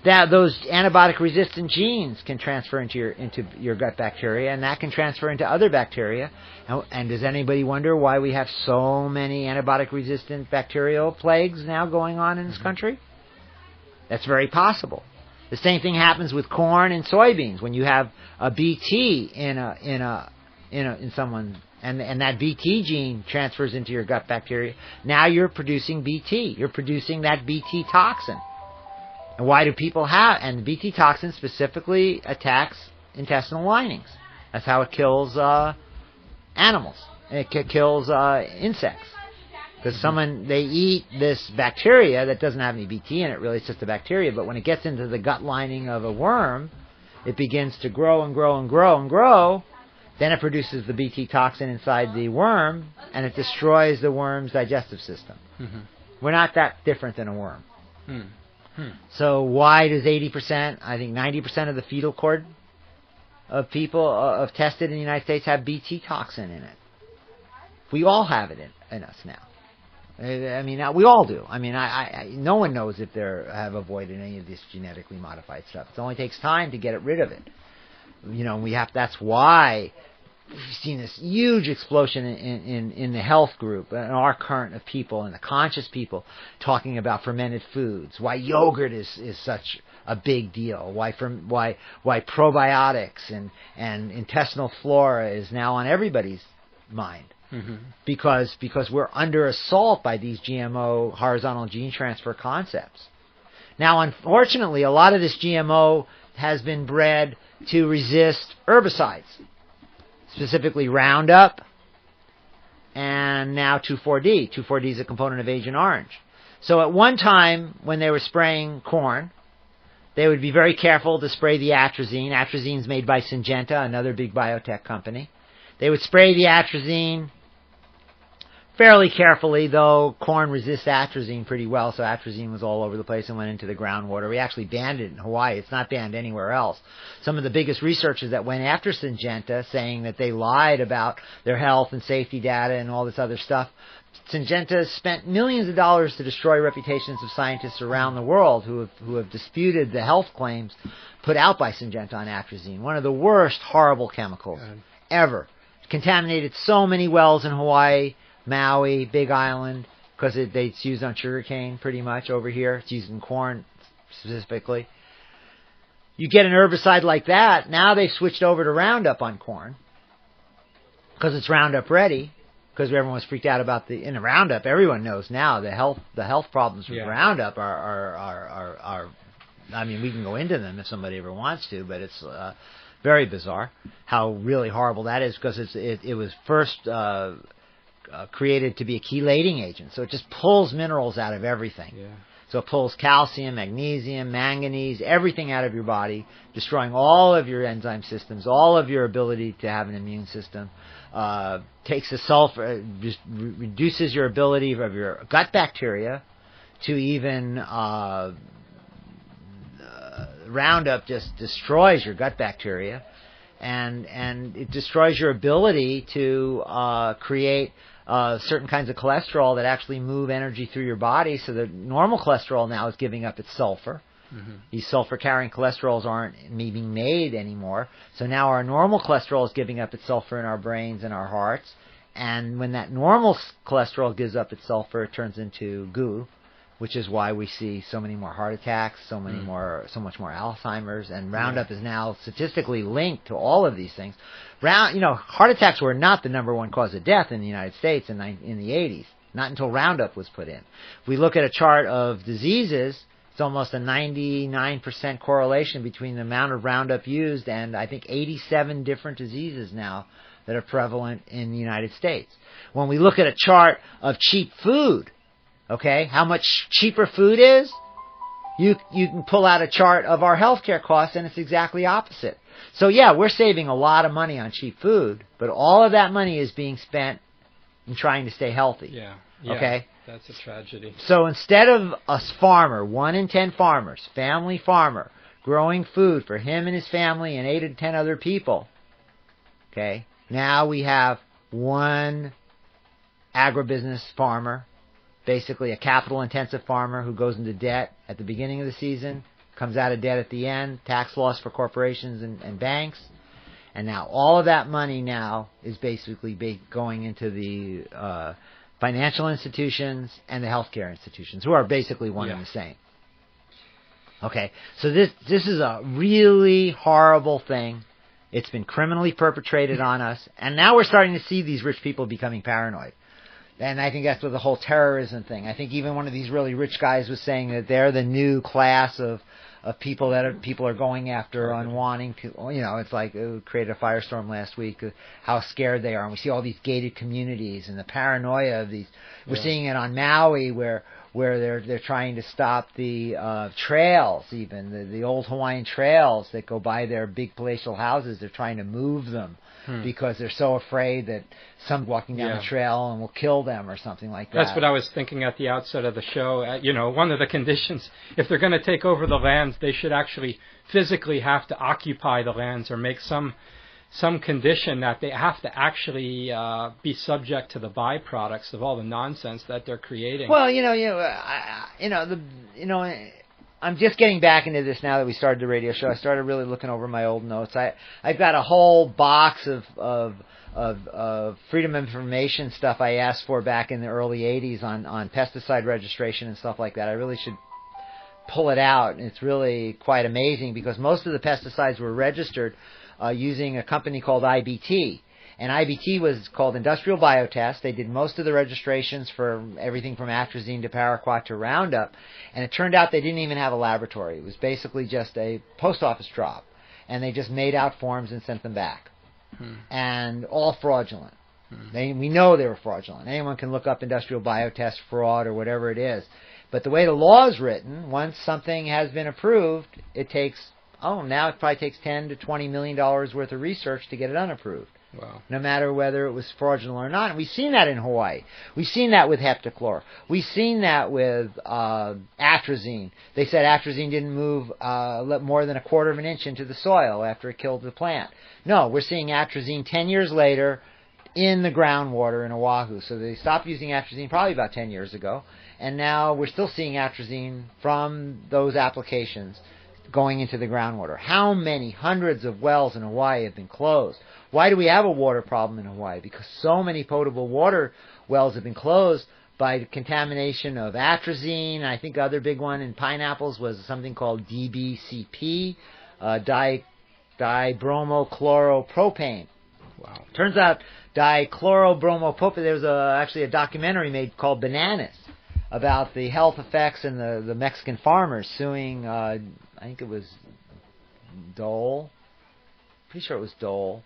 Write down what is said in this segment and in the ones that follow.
that those antibiotic-resistant genes can transfer into your gut bacteria, and that can transfer into other bacteria. And does anybody wonder why we have so many antibiotic-resistant bacterial plagues now going on in this country? That's very possible. The same thing happens with corn and soybeans. When you have a BT in someone, and that BT gene transfers into your gut bacteria, now you're producing BT. You're producing that BT toxin. And why do people have? And the BT toxin specifically attacks intestinal linings. That's how it kills animals. And it kills insects. Because they eat this bacteria that doesn't have any BT in it, really, it's just a bacteria, but when it gets into the gut lining of a worm, it begins to grow and grow and grow and grow, then it produces the BT toxin inside the worm, and it destroys the worm's digestive system. Mm-hmm. We're not that different than a worm. So why does 80%, I think 90% of the fetal cord of people of tested in the United States have BT toxin in it? We all have it in us now. I mean, we all do. I mean, no one knows if they have avoided any of this genetically modified stuff. It only takes time to get rid of it. You know, that's why we've seen this huge explosion in the health group, in our current of people, and the conscious people, talking about fermented foods. Why yogurt is such a big deal. Why probiotics and intestinal flora is now on everybody's mind. Mm-hmm. Because we're under assault by these GMO horizontal gene transfer concepts. Now, unfortunately, a lot of this GMO has been bred to resist herbicides, specifically Roundup and now 2,4-D. 2,4-D is a component of Agent Orange. So at one time, when they were spraying corn, they would be very careful to spray the atrazine. Atrazine is made by Syngenta, another big biotech company. They would spray the atrazine fairly carefully, though corn resists atrazine pretty well, so atrazine was all over the place and went into the groundwater. We actually banned it in Hawaii. It's not banned anywhere else. Some of the biggest researchers that went after Syngenta, saying that they lied about their health and safety data and all this other stuff, Syngenta spent millions of dollars to destroy reputations of scientists around the world who have disputed the health claims put out by Syngenta on atrazine. One of the worst horrible chemicals ever. Contaminated so many wells in Hawaii, Maui, Big Island, because it's used on sugarcane pretty much over here. It's used in corn specifically. You get an herbicide like that, now they've switched over to Roundup on corn because it's Roundup ready, because everyone was freaked out about in the Roundup. Everyone knows now the health problems with Roundup are I mean, we can go into them if somebody ever wants to, but it's very bizarre how really horrible that is, because it was first created to be a chelating agent. So it just pulls minerals out of everything. Yeah. So it pulls calcium, magnesium, manganese, everything out of your body, destroying all of your enzyme systems, all of your ability to have an immune system. Takes the sulfur, just reduces your ability of your gut bacteria to even Roundup just destroys your gut bacteria, and it destroys your ability to create certain kinds of cholesterol that actually move energy through your body. So the normal cholesterol now is giving up its sulfur. Mm-hmm. These sulfur-carrying cholesterols aren't being made anymore. So now our normal cholesterol is giving up its sulfur in our brains and our hearts. And when that normal cholesterol gives up its sulfur, it turns into goo, which is why we see so many more heart attacks, so much more Alzheimer's, and Roundup is now statistically linked to all of these things. Heart attacks were not the number one cause of death in the United States in the 80s, not until Roundup was put in. If we look at a chart of diseases, it's almost a 99% correlation between the amount of Roundup used and I think 87 different diseases now that are prevalent in the United States. When we look at a chart of cheap food, okay, how much cheaper food is, you can pull out a chart of our healthcare costs, and it's exactly opposite. So yeah, we're saving a lot of money on cheap food, but all of that money is being spent in trying to stay healthy. Yeah. Okay? That's a tragedy. So instead of a farmer, 1 in 10 farmers, family farmer, growing food for him and his family and 8 to 10 other people, okay, now we have one agribusiness farmer, basically a capital-intensive farmer who goes into debt at the beginning of the season, comes out of debt at the end, tax loss for corporations and banks. And now all of that money now is basically going into the financial institutions and the healthcare institutions, who are basically one and the same. Okay, so this is a really horrible thing. It's been criminally perpetrated on us, and now we're starting to see these rich people becoming paranoid. And I think that's with the whole terrorism thing. I think even one of these really rich guys was saying that they're the new class of people that people are going after on wanting to, it's like it created a firestorm last week, how scared they are. And we see all these gated communities and the paranoia of these. We're seeing it on Maui where they're trying to stop the trails, even the old Hawaiian trails that go by their big palatial houses. They're trying to move them because they're so afraid that some walking down the trail and will kill them or something like that. That's what I was thinking at the outset of the show. One of the conditions, if they're going to take over the lands, they should actually physically have to occupy the lands or make some condition that they have to actually be subject to the byproducts of all the nonsense that they're creating. Well, I'm just getting back into this now that we started the radio show. I started really looking over my old notes. I've got a whole box of freedom of information stuff I asked for back in the early 80s on pesticide registration and stuff like that. I really should pull it out. It's really quite amazing because most of the pesticides were registered using a company called IBT. And IBT was called Industrial Biotest. They did most of the registrations for everything from atrazine to paraquat to Roundup. And it turned out they didn't even have a laboratory. It was basically just a post office drop. And they just made out forms and sent them back. And all fraudulent. We know they were fraudulent. Anyone can look up Industrial Biotest fraud or whatever it is. But the way the law is written, once something has been approved, it takes, now it probably takes $10 to $20 million worth of research to get it unapproved. Wow. No matter whether it was fraudulent or not. And we've seen that in Hawaii. We've seen that with heptachlor. We've seen that with atrazine. They said atrazine didn't move more than 1/4 of an inch into the soil after it killed the plant. No, we're seeing atrazine 10 years later in the groundwater in Oahu. So they stopped using atrazine probably about 10 years ago. And now we're still seeing atrazine from those applications going into the groundwater. How many hundreds of wells in Hawaii have been closed? Why do we have a water problem in Hawaii? Because so many potable water wells have been closed by the contamination of atrazine. I think the other big one in pineapples was something called DBCP, dibromochloroPropane. Wow. Turns out dichlorobromopropane, there was actually a documentary made called Bananas about the health effects and the Mexican farmers suing, I think it was Dole. Pretty sure it was Dole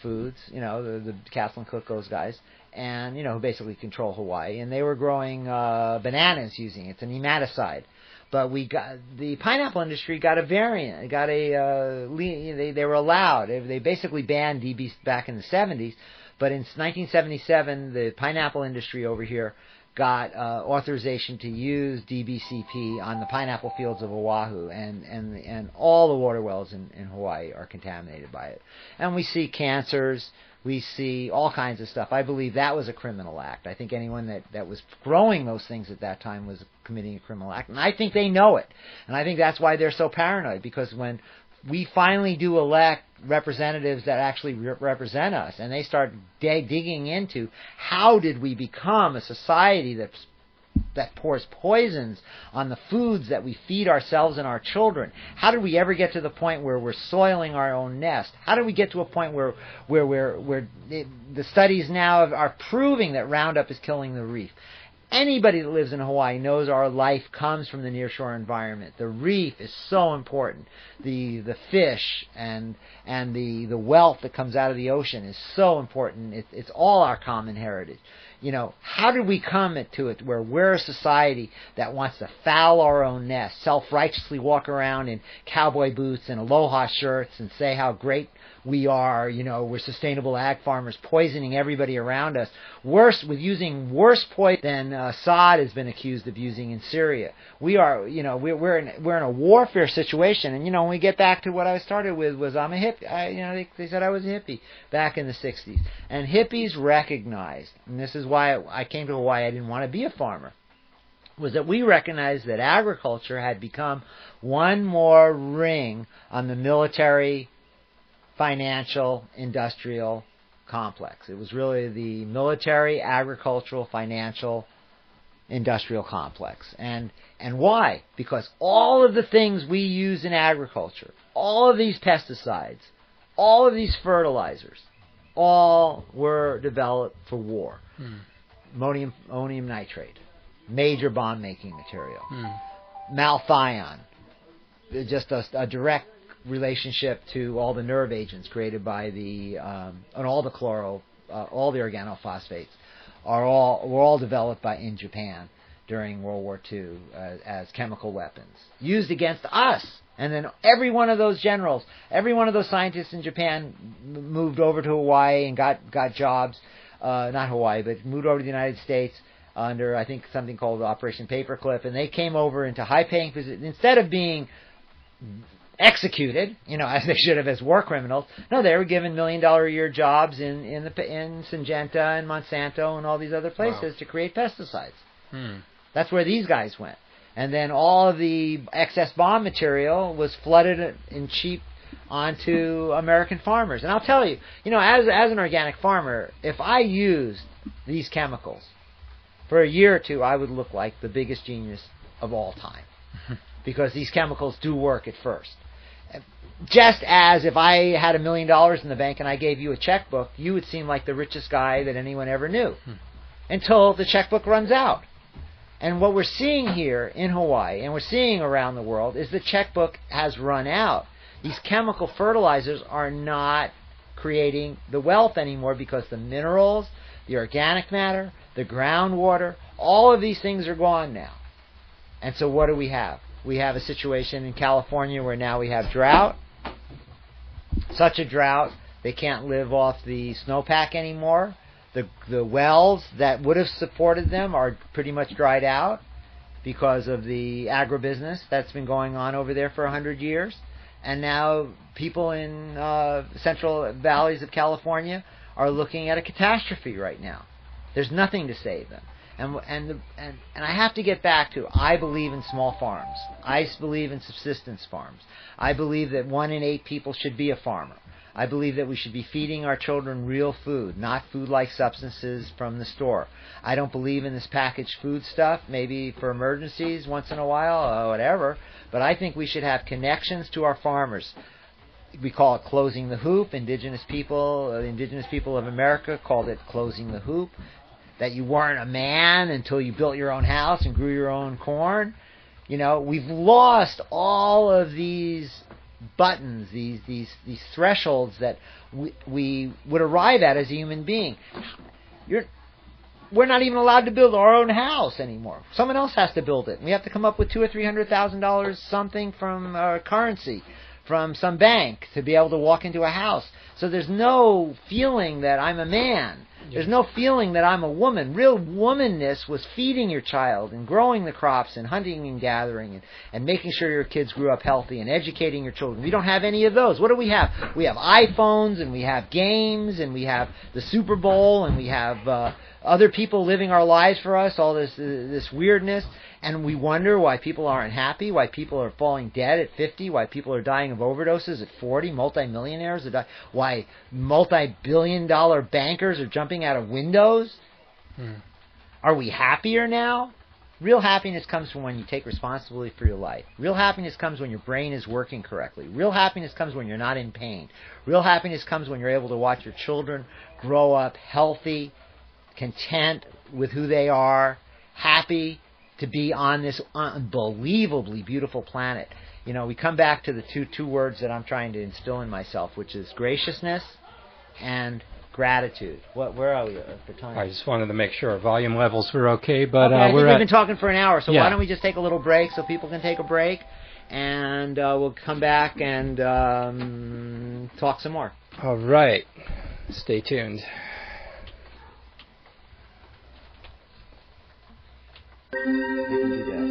Foods, the Castle and Cook, those guys, and, who basically control Hawaii. And they were growing bananas using it. It's a nematicide. But the pineapple industry got a variant. It got they were allowed. They basically banned DB back in the 70s. But in 1977, the pineapple industry over here got authorization to use DBCP on the pineapple fields of Oahu, and all the water wells in Hawaii are contaminated by it. And we see cancers, we see all kinds of stuff. I believe that was a criminal act. I think anyone that was growing those things at that time was committing a criminal act, and I think they know it. And I think that's why they're so paranoid, because when we finally do elect representatives that actually represent us, and they start digging into how did we become a society that pours poisons on the foods that we feed ourselves and our children. How did we ever get to the point where we're soiling our own nest? How did we get to a point where the studies now are proving that Roundup is killing the reef? Anybody that lives in Hawaii knows our life comes from the nearshore environment. The reef is so important. The fish and the wealth that comes out of the ocean is so important. It's all our common heritage. How did we come to it where we're a society that wants to foul our own nest, self-righteously walk around in cowboy boots and aloha shirts and say how great we are, we're sustainable ag farmers, poisoning everybody around us, with using worse poison than Assad has been accused of using in Syria. We are, we're in a warfare situation, and when we get back to what I started with was I'm a hippie. They said I was a hippie back in the 60s, and hippies recognized, and this is why I came to Hawaii. I didn't want to be a farmer. was that we recognized that agriculture had become one more ring on the military, financial, industrial complex. It was really the military, agricultural, financial, industrial complex. And why? Because all of the things we use in agriculture, all of these pesticides, all of these fertilizers, all were developed for war. Ammonium nitrate, major bomb-making material. Malthion, just a direct relationship to all the nerve agents created by and all the all the organophosphates were all developed in Japan during World War II as chemical weapons used against us. And then every one of those generals, every one of those scientists in Japan moved over to Hawaii and got jobs, not Hawaii, but moved over to the United States under, I think, something called Operation Paperclip, and they came over into high-paying positions. Instead of being executed, as they should have as war criminals, no, they were given $1 million-a-year jobs in Syngenta and Monsanto and all these other places to create pesticides. That's where these guys went. And then all of the excess bomb material was flooded in cheap onto American farmers. And I'll tell you, as an organic farmer, if I used these chemicals for a year or two, I would look like the biggest genius of all time. Because these chemicals do work at first. Just as if I had $1 million in the bank and I gave you a checkbook, you would seem like the richest guy that anyone ever knew. Until the checkbook runs out. And what we're seeing here in Hawaii, and we're seeing around the world, is the checkbook has run out. These chemical fertilizers are not creating the wealth anymore because the minerals, the organic matter, the groundwater, all of these things are gone now. And so what do we have? We have a situation in California where now we have drought. Such a drought, they can't live off the snowpack anymore. The wells that would have supported them are pretty much dried out because of the agribusiness that's been going on over there for 100 years. And now people in central valleys of California are looking at a catastrophe right now. There's nothing to save them. And I have to get back to, I believe in small farms. I believe in subsistence farms. I believe that 1 in 8 people should be a farmer. I believe that we should be feeding our children real food, not food-like substances from the store. I don't believe in this packaged food stuff, maybe for emergencies once in a while, or whatever, but I think we should have connections to our farmers. We call it closing the hoop. Indigenous people of America called it closing the hoop. That you weren't a man until you built your own house and grew your own corn. We've lost all of these buttons, these thresholds that we would arrive at as a human being. We're not even allowed to build our own house anymore. Someone else has to build it. We have to come up with $200,000 or $300,000 something from our currency, from some bank, to be able to walk into a house. So there's no feeling that I'm a man. There's no feeling that I'm a woman. Real womanness was feeding your child and growing the crops and hunting and gathering and making sure your kids grew up healthy and educating your children. We don't have any of those. What do we have? We have iPhones and we have games and we have the Super Bowl and we have other people living our lives for us, all this weirdness. And we wonder why people aren't happy, why people are falling dead at 50, why people are dying of overdoses at 40, multimillionaires are dying, why multi-billion-dollar bankers are jumping out of windows. Are we happier now? Real happiness comes from when you take responsibility for your life. Real happiness comes when your brain is working correctly. Real happiness comes when you're not in pain. Real happiness comes when you're able to watch your children grow up healthy, content with who they are, happy to be on this unbelievably beautiful planet. We come back to the two words that I'm trying to instill in myself, which is graciousness and gratitude. Where are we for time? I just wanted to make sure our volume levels were okay, but I think we've been talking for an hour, so why don't we just take a little break so people can take a break, and we'll come back and talk some more. All right. Stay tuned. You can do that.